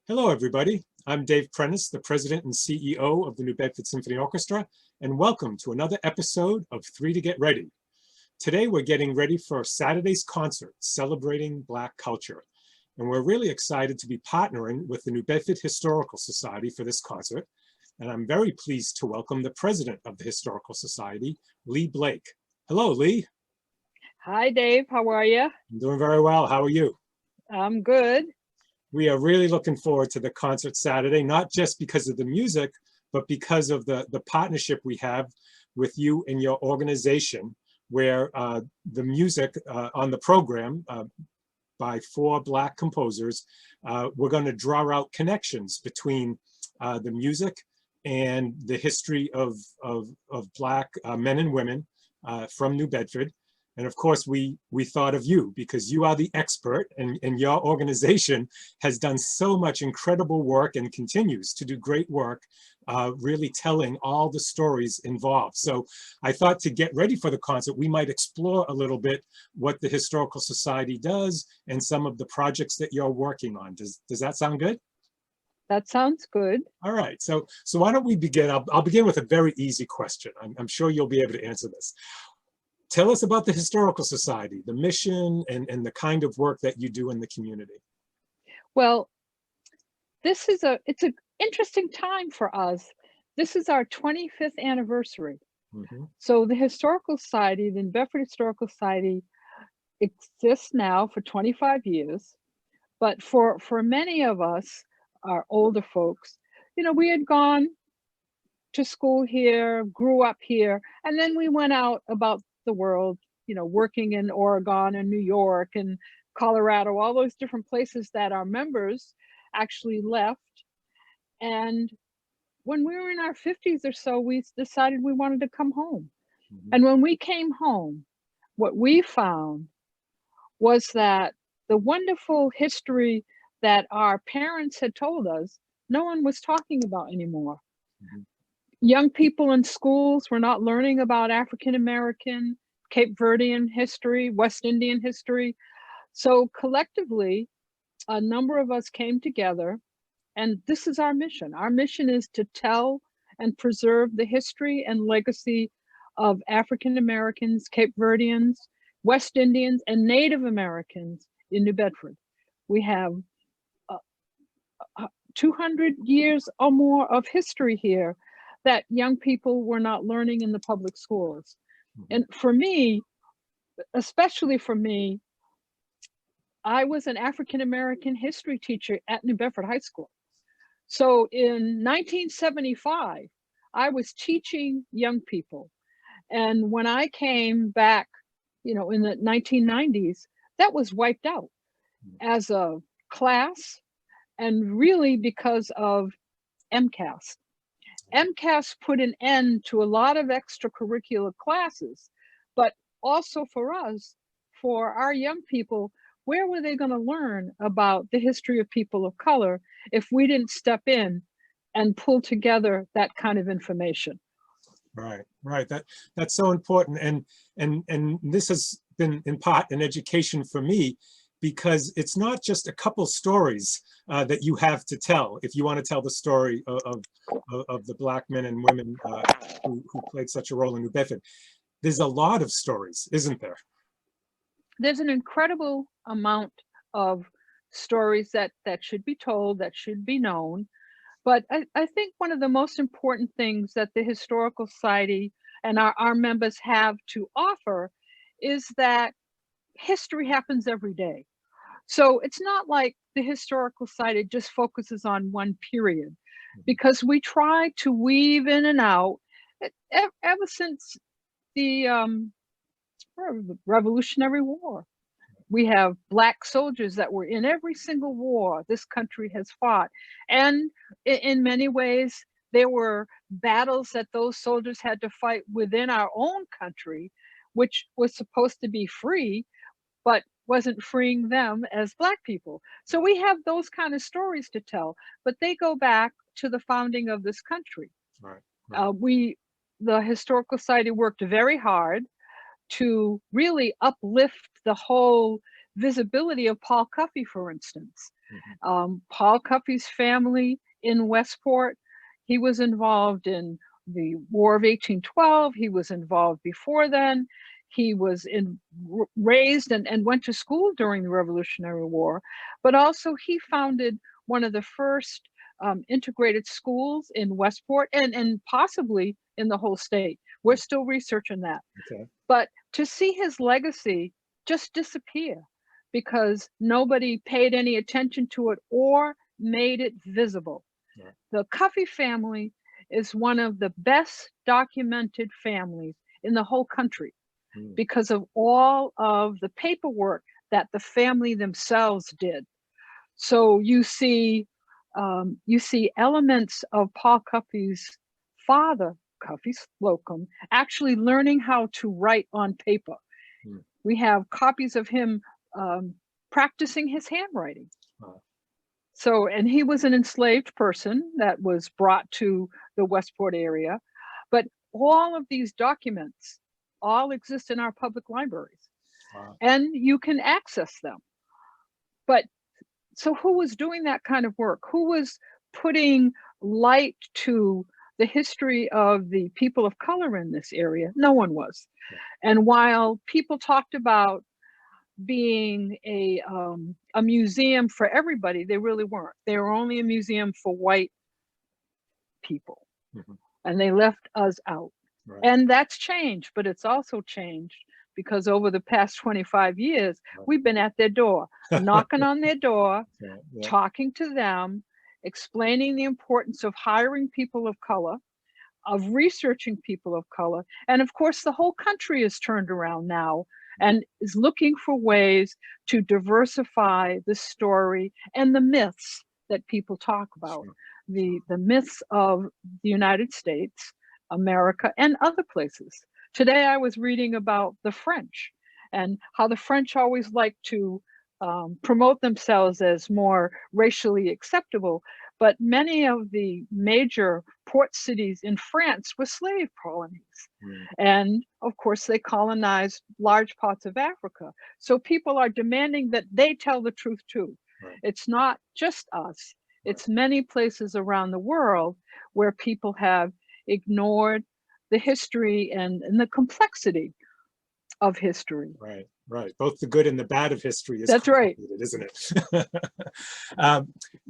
Hello, everybody. I'm Dave Prentiss, the President and CEO of the New Bedford Symphony Orchestra, and welcome to another episode of Three to Get Ready. Today, we're getting ready for Saturday's concert, celebrating Black culture. And we're really excited to be partnering with the New Bedford Historical Society for this concert. And I'm very pleased to welcome the President of the Historical Society, Lee Blake. Hello, Lee. Hi, Dave. How are you? I'm doing very well. How are you? I'm good. We are really looking forward to the concert Saturday, not just because of the music, but because of the partnership we have with you and your organization, where the music on the program by 4 Black composers, we're going to draw out connections between the music and the history of Black men and women from New Bedford. And of course, we thought of you because you are the expert, and your organization has done so much incredible work and continues to do great work, really telling all the stories involved. So I thought to get ready for the concert, we might explore a little bit what the Historical Society does and some of the projects that you're working on. Does that sound good? That sounds good. All right, so why don't we begin? I'll begin with a very easy question. I'm sure you'll be able to answer this. Tell us about the Historical Society, the mission, and the kind of work that you do in the community. Well, it's an interesting time for us. This is our 25th anniversary. Mm-hmm. So the Historical Society, the Bedford Historical Society, exists now for 25 years. But for many of us, our older folks, we had gone to school here, grew up here, and then we went out about the world, working in Oregon and New York and Colorado, all those different places that our members actually left. And when we were in our 50s or so, we decided we wanted to come home. Mm-hmm. And when we came home, what we found was that the wonderful history that our parents had told us, no one was talking about anymore. Mm-hmm. Young people in schools were not learning about African American, Cape Verdean history, West Indian history. So collectively, a number of us came together, and this is our mission. Our mission is to tell and preserve the history and legacy of African Americans, Cape Verdeans, West Indians, and Native Americans in New Bedford. We have 200 years or more of history here that young people were not learning in the public schools. And for me, especially for me, I was an African American history teacher at New Bedford High School. So in 1975, I was teaching young people. And when I came back, in the 1990s, that was wiped out as a class, and really because of MCAS. MCAS put an end to a lot of extracurricular classes, but also for us, for our young people, where were they going to learn about the history of people of color if we didn't step in and pull together that kind of information? Right. That's so important, and this has been in part an education for me, because it's not just a couple stories that you have to tell if you want to tell the story of the Black men and women who played such a role in New Bedford. There's a lot of stories, isn't there? There's an incredible amount of stories that should be told, that should be known. But I think one of the most important things that the Historical Society and our members have to offer is that history happens every day. So it's not like the Historical Society just focuses on one period, because we try to weave in and out ever since the Revolutionary War. We have Black soldiers that were in every single war this country has fought. And in many ways, there were battles that those soldiers had to fight within our own country, which was supposed to be free, but wasn't freeing them as Black people. So we have those kind of stories to tell, but they go back to the founding of this country. Right. The Historical Society worked very hard to really uplift the whole visibility of Paul Cuffey, for instance. Paul Cuffey's family in Westport, he was involved in the War of 1812. He was involved before then. He was raised and went to school during the Revolutionary War, but also he founded one of the first integrated schools in Westport and possibly in the whole state. We're still researching that. Okay. But to see his legacy just disappear because nobody paid any attention to it or made it visible. Yeah. The Cuffey family is one of the best documented families in the whole country because of all of the paperwork that the family themselves did. So you see elements of Paul Cuffey's father, Cuffey Slocum, actually learning how to write on paper. We have copies of him practicing his handwriting. So, and he was an enslaved person that was brought to the Westport area, but all of these documents all exist in our public libraries, and you can access them. But so who was doing that kind of work? Who was putting light to the history of the people of color in this area? No one was. And while people talked about being a museum for everybody, they really weren't. They were only a museum for white people, and they left us out. Right. And that's changed, but it's also changed because over the past 25 years, we've been at their door, knocking on their door, talking to them, explaining the importance of hiring people of color, of researching people of color. And of course, the whole country is turned around now and is looking for ways to diversify the story and the myths that people talk about. The myths of the United States, America, and other places. Today, I was reading about the French and how the French always like to promote themselves as more racially acceptable. But many of the major port cities in France were slave colonies. And of course, they colonized large parts of Africa. So people are demanding that they tell the truth too. It's not just us. It's many places around the world where people have ignored the history and the complexity of history. Right. Both the good and the bad of history is That's right, isn't it?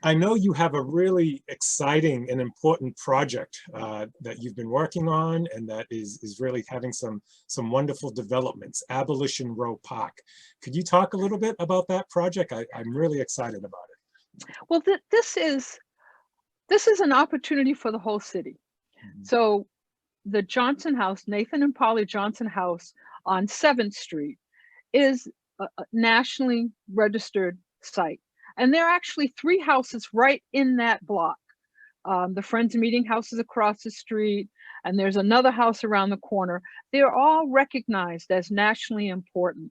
I know you have a really exciting and important project that you've been working on, and that is really having some wonderful developments. Abolition Row Park. Could you talk a little bit about that project? I'm really excited about it. Well, this is an opportunity for the whole city. So the Johnson House, Nathan and Polly Johnson House on 7th Street, is a nationally registered site. And there are actually 3 houses right in that block. The Friends Meeting House is across the street, and there's another house around the corner. They're all recognized as nationally important.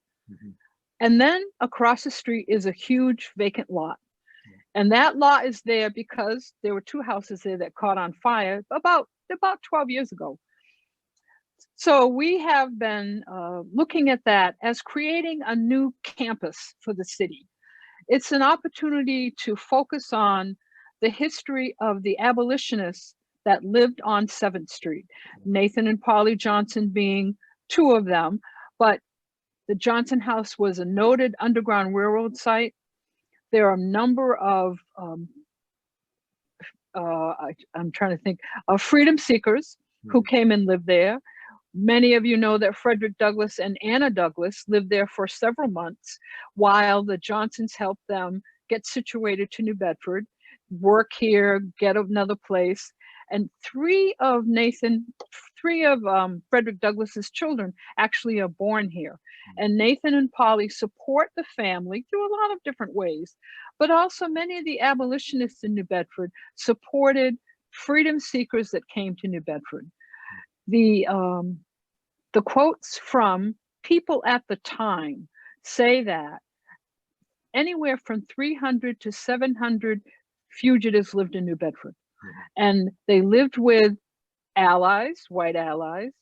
And then across the street is a huge vacant lot. And that lot is there because there were 2 houses there that caught on fire about 12 years ago. So we have been looking at that as creating a new campus for the city. It's an opportunity to focus on the history of the abolitionists that lived on 7th Street, Nathan and Polly Johnson being 2 of them, but the Johnson House was a noted Underground Railroad site. There are a number of, I'm trying to think, of freedom seekers who came and lived there. Many of you know that Frederick Douglass and Anna Douglass lived there for several months while the Johnsons helped them get situated to New Bedford, work here, get another place. And 3 of Frederick Douglass's children actually are born here. And Nathan and Polly support the family through a lot of different ways. But also many of the abolitionists in New Bedford supported freedom seekers that came to New Bedford. The quotes from people at the time say that anywhere from 300 to 700 fugitives lived in New Bedford. And they lived with allies, white allies,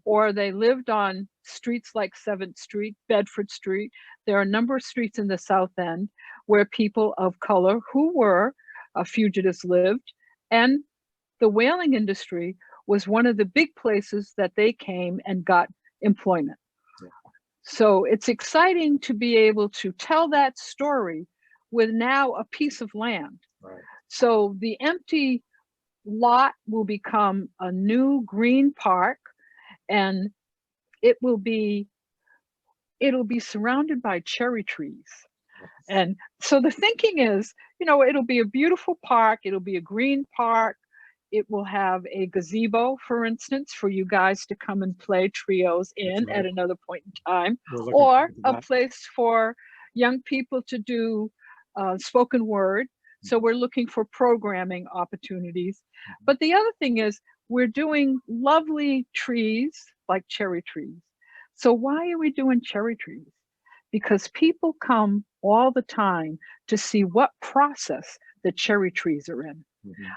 or they lived on streets like 7th Street, Bedford Street. There are a number of streets in the South End where people of color who were fugitives lived, and the whaling industry was one of the big places that they came and got employment. So it's exciting to be able to tell that story with now a piece of land. Right. So the empty lot will become a new green park, and it'll be surrounded by cherry trees. And so the thinking is, it'll be a beautiful park, it'll be a green park. It will have a gazebo, for instance, for you guys to come and play trios in at another point in time, or a place for young people to do spoken word. So we're looking for programming opportunities. But the other thing is, we're doing lovely trees like cherry trees. So why are we doing cherry trees? Because people come all the time to see what process the cherry trees are in.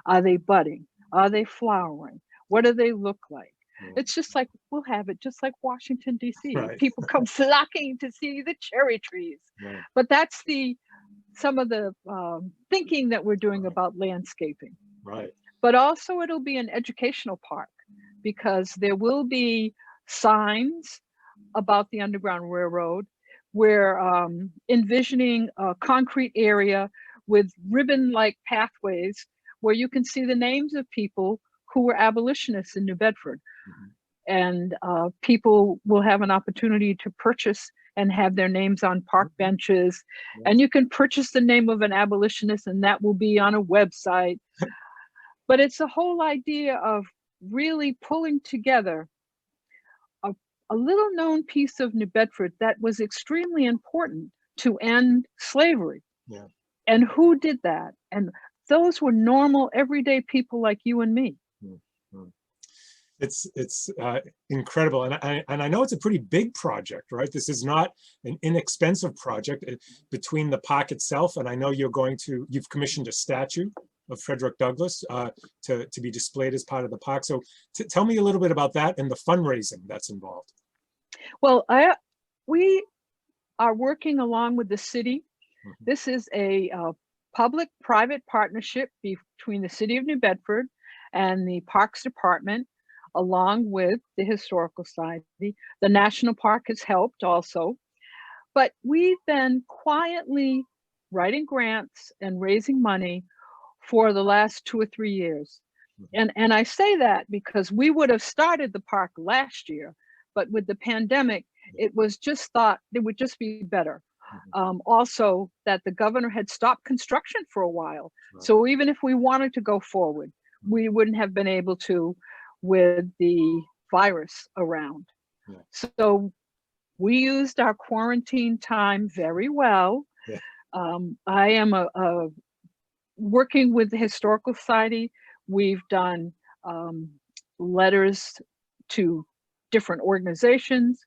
Are they budding? Are they flowering? What do they look like? It's just like, we'll have it just like Washington, D.C. Right. People come flocking to see the cherry trees. Right. But that's some of the thinking that we're doing about landscaping. Right. But also it'll be an educational park, because there will be signs about the Underground Railroad. We're envisioning a concrete area with ribbon-like pathways where you can see the names of people who were abolitionists in New Bedford. And people will have an opportunity to purchase and have their names on park benches. And you can purchase the name of an abolitionist, and that will be on a website. But it's the whole idea of really pulling together a little known piece of New Bedford that was extremely important to end slavery. Yeah. And who did that? And those were normal, everyday people like you and me. It's incredible, and I know it's a pretty big project, right? This is not an inexpensive project. Between the park itself, and I know you've commissioned a statue of Frederick Douglass to be displayed as part of the park. So tell me a little bit about that and the fundraising that's involved. Well, we are working along with the city. This is a public-private partnership between the city of New Bedford and the Parks Department, along with the Historical Society. The National Park has helped also. But we've been quietly writing grants and raising money for the last 2 or 3 years. And I say that because we would have started the park last year, but with the pandemic, it was just thought it would just be better. Also, that the governor had stopped construction for a while. So even if we wanted to go forward, we wouldn't have been able to with the virus around. So we used our quarantine time very well. I am working with the Historical Society. We've done letters to different organizations.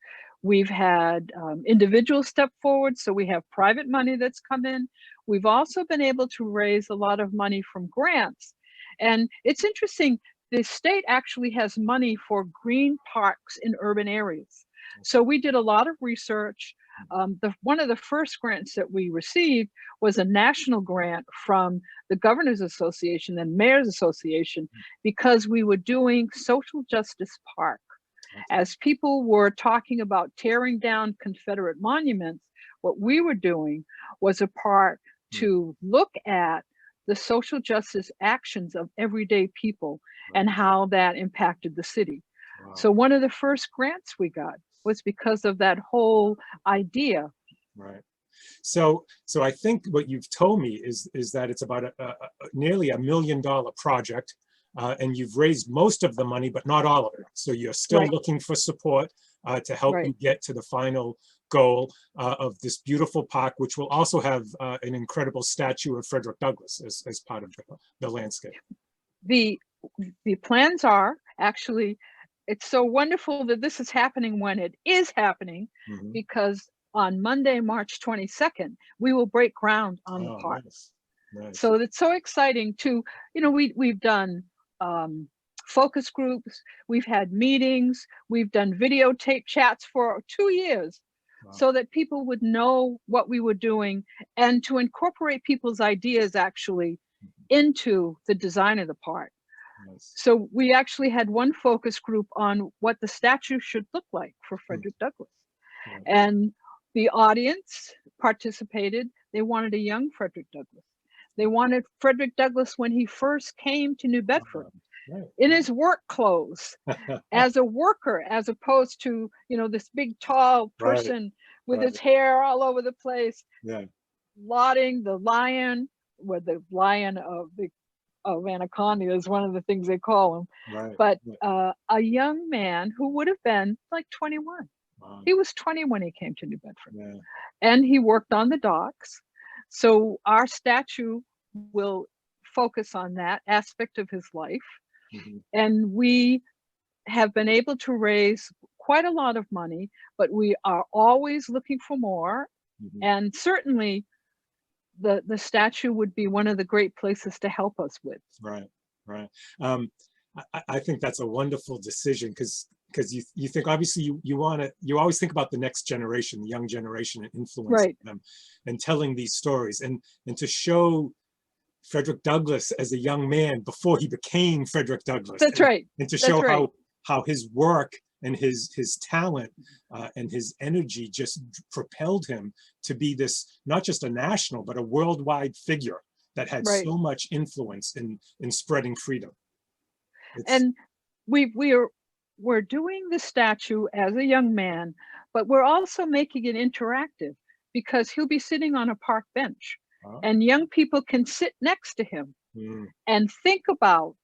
We've had individuals step forward, so we have private money that's come in. We've also been able to raise a lot of money from grants. And it's interesting, the state actually has money for green parks in urban areas. So we did a lot of research. One of the first grants that we received was a national grant from the Governors Association and Mayors Association, because we were doing social justice park. As people were talking about tearing down Confederate monuments, what we were doing was a park to look at the social justice actions of everyday people and how that impacted the city. So one of the first grants we got was because of that whole idea. Right. So I think what you've told me is that it's about nearly $1 million project, and you've raised most of the money, but not all of it. So you're still looking for support to help you get to the final goal of this beautiful park, which will also have an incredible statue of Frederick Douglass as part of the landscape. The plans are actually, it's so wonderful that this is happening when it is happening, because on Monday, March 22nd, we will break ground on the park. Nice. So it's so exciting to, we've done focus groups, we've had meetings, we've done videotape chats for 2 years. Wow. So that people would know what we were doing and to incorporate people's ideas actually into the design of the park. Nice. So we actually had one focus group on what the statue should look like for Frederick Douglass. Yeah. And the audience participated. They wanted a young Frederick Douglass. They wanted Frederick Douglass when he first came to New Bedford, Right. in his work clothes, as a worker, as opposed to, this big tall person with his hair all over the place, lauding the lion, where the lion of Anaconda is one of the things they call him. But a young man who would have been like 21. Wow. He was 20 when he came to New Bedford. Yeah. And he worked on the docks. So our statue will focus on that aspect of his life. And we have been able to raise quite a lot of money, but we are always looking for more. And certainly the statue would be one of the great places to help us with. Right. I think that's a wonderful decision, because you think, obviously you always think about the next generation, the young generation, and influencing them and telling these stories, and to show Frederick Douglass as a young man before he became Frederick Douglass. That's right. And to show how his work and his talent and his energy just propelled him to be this, not just a national, but a worldwide figure that had so much influence in spreading freedom. And we're doing the statue as a young man, but we're also making it interactive, because he'll be sitting on a park bench. And young people can sit next to him and think about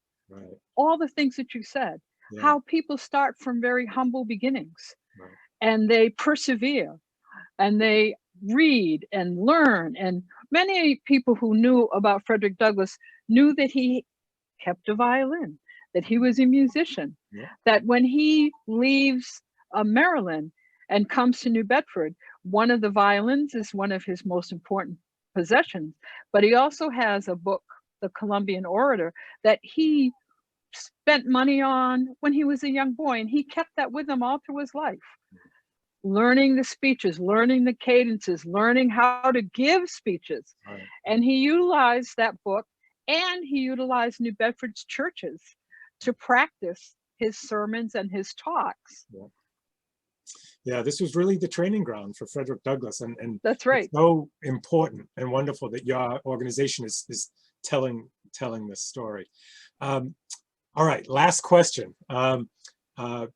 all the things that you said, how people start from very humble beginnings and they persevere and they read and learn. And many people who knew about Frederick Douglass knew that he kept a violin, that he was a musician, that when he leaves Maryland and comes to New Bedford, one of the violins is one of his most important possessions, but he also has a book, The Columbian Orator, that he spent money on when he was a young boy, and he kept that with him all through his life. Learning the speeches, learning the cadences, learning how to give speeches. And he utilized that book, and he utilized New Bedford's churches to practice his sermons and his talks. Yeah, this was really the training ground for Frederick Douglass, and that's right. It's so important and wonderful that your organization is telling this story. All right, last question. The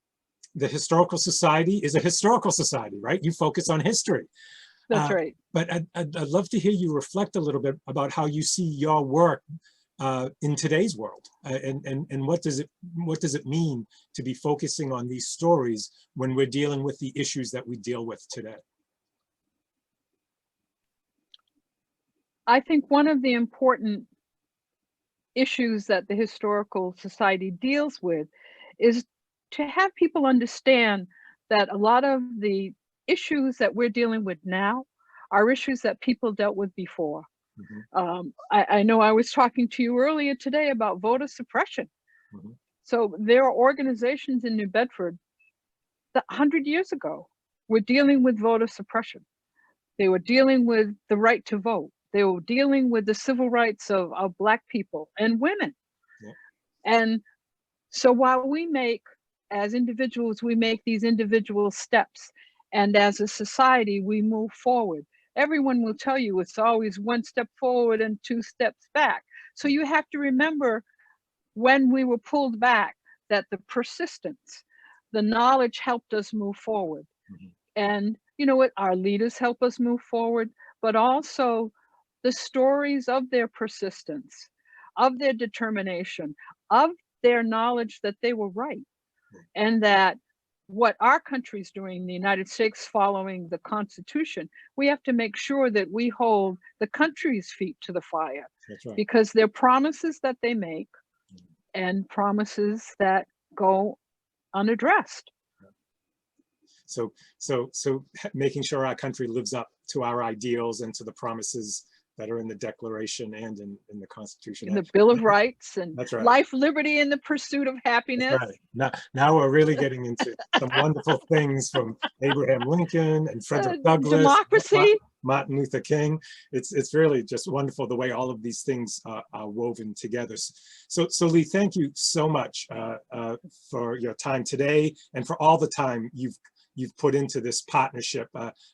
Historical Society is a historical society, right? You focus on history. That's right. But I'd love to hear you reflect a little bit about how you see your work in today's world, and what does it mean to be focusing on these stories when we're dealing with the issues that we deal with today? I think one of the important issues that the Historical Society deals with is to have people understand that a lot of the issues that we're dealing with now are issues that people dealt with before. I know I was talking to you earlier today about voter suppression. So there are organizations in New Bedford that 100 years ago were dealing with voter suppression. They were dealing with the right to vote. They were dealing with the civil rights of Black people and women. And so while we make, as individuals, we make these individual steps, and as a society, we move forward. Everyone will tell you it's always one step forward and 2 steps back. So you have to remember when we were pulled back, that the persistence, the knowledge helped us move forward. And you know what? Our leaders help us move forward, but also the stories of their persistence, of their determination, of their knowledge that they were right, and that what our country's doing, the United States, following the Constitution, we have to make sure that we hold the country's feet to the fire. Because they're promises that they make and promises that go unaddressed. So making sure our country lives up to our ideals and to the promises that are in the Declaration and in the Constitution. In the Bill of Rights and That's right. life, liberty, and the pursuit of happiness. That's right. Now we're really getting into some wonderful things from Abraham Lincoln and Frederick Douglass, democracy, Martin Luther King. It's really just wonderful the way all of these things are woven together. So Lee, thank you so much for your time today and for all the time you've put into this partnership.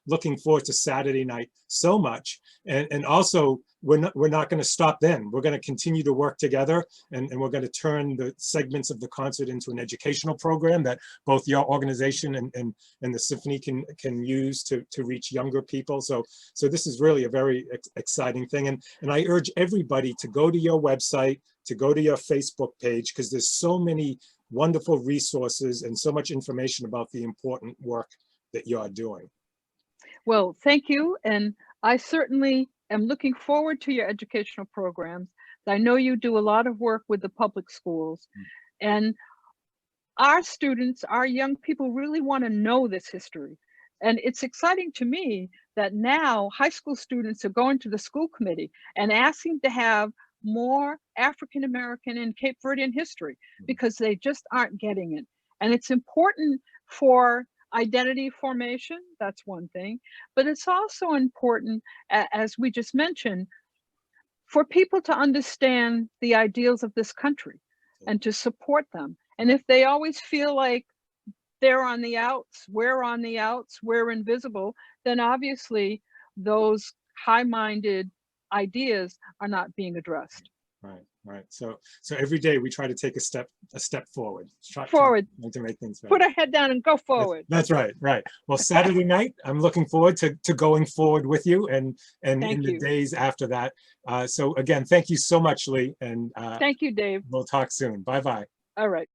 Looking forward to Saturday night so much, and also we're not going to stop then. We're going to continue to work together, and we're going to turn the segments of the concert into an educational program that both your organization and the symphony can use to reach younger people. So this is really a very exciting thing, and I urge everybody to go to your website, to go to your Facebook page, because there's so many wonderful resources and so much information about the important work that you're doing. Well, thank you. And I certainly am looking forward to your educational programs. I know you do a lot of work with the public schools, and our students, our young people really want to know this history. And it's exciting to me that now high school students are going to the school committee and asking to have more African American and Cape Verdean history, because they just aren't getting it. And it's important for identity formation, that's one thing, but it's also important, as we just mentioned, for people to understand the ideals of this country and to support them. And if they always feel like they're on the outs, we're invisible, then obviously those high-minded ideas are not being addressed. Right. So every day we try to take a step forward. Try to make things better. Put our head down and go forward. That's right. Well, Saturday night, I'm looking forward to going forward with you, and in the days after that. So again, thank you so much, Lee, and thank you, Dave. We'll talk soon. Bye-bye. All right.